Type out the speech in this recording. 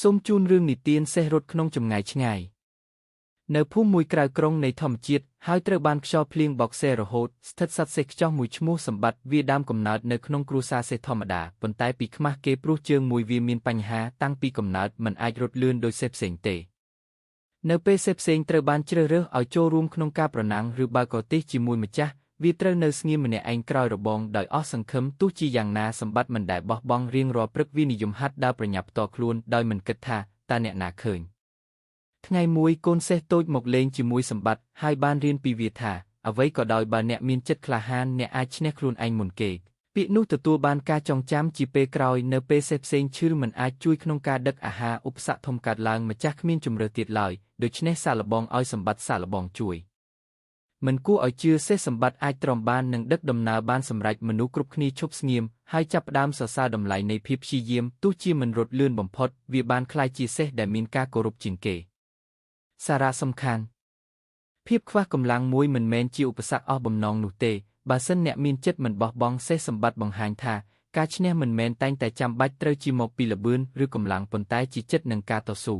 សូមជូនរឿងនិទានសេះរត់ក្នុងចម្ងាយឆ្ងាយនៅភូមិមួយក្រៅក្រុងនៃធម្មជាតិហើយត្រូវបានខ្យល់ភ្លៀងបោកសេះរហូតស្ថិតសត្វសេះខ្ចោះមួយឈ្មោះសម្បត្តិវាដើមកំណើតនៅក្នុងគ្រួសារសេះធម្មតាប៉ុន្តែពីខ្មាស់គេព្រោះជើងមួយវាមានបញ្ហាតាំងពីកំណើតមិនអាចរត់លឿនដោយសេះផ្សេងទេនៅពេលសេះផ្សេងត្រូវបានជ្រើសរើសឲ្យចូលរួមក្នុងការប្រណាំងឬបើកទិសជាមួយម្ចាស់វាត្រូវនៅស្ងៀមម្នាក់ឯងក្រោយរបងដោយអស់សង្ឃឹមទោះជាយ៉ាងណាសម្បត្តិមិនដែលបោះបង់រៀងរាល់ព្រឹកវានិយមហាត់ដើរប្រញាប់ផ្ទាល់ខ្លួនដោយមិនគិតថាតើអ្នកណាឃើញថ្ងៃមួយកូនសេះតូចមកលេងជាមួយសម្បត្តិហើយបានរៀនពីវាថាអ្វីក៏ដោយបើអ្នកមានចិត្តក្លាហានអ្នកអាចឈ្នះខ្លួនឯងមុនគេពាក្យនោះទទួលបានការចងចាំជាពេលក្រោយនៅពេលសេះផ្សេងឈឺមិនអាចជួយក្នុងការដឹកអាហារឧបសគ្គធំកើតឡើងម្ចាស់គ្មានជំរឿទៀតឡើយដូច្នេះសាកល្បងឲ្យសម្បត្តិសាកល្បងជួយមិនគួរឲ្យជឿសេះសម្បត្តិអាចទ្រាំបាននិងដឹកដំណើរបានសម្រេចមនុស្សគ្រប់គ្នាឈប់ស្ងៀមហើយចាប់ផ្ដើមសរសើរតម្លៃនៃភាពព្យាយាមទោះជាមិនរត់លឿនបំផុតវាបានក្លាយជាសេះដែលមានការគោរពជាងគេសារៈសំខាន់ភាពខ្វះកម្លាំងមួយមិនមែនជាឧបសគ្គអស់បំណងនោះទេបើសិនអ្នកមានចិត្តមិនបោះបង់សេះសម្បត្តិបង្ហាញថាការឈ្នះមិនមែនតែងតែចាំបាច់ត្រូវជាមកពីល្បឿនឬកម្លាំងប៉ុន្តែជាចិត្តនិងការតស៊ូ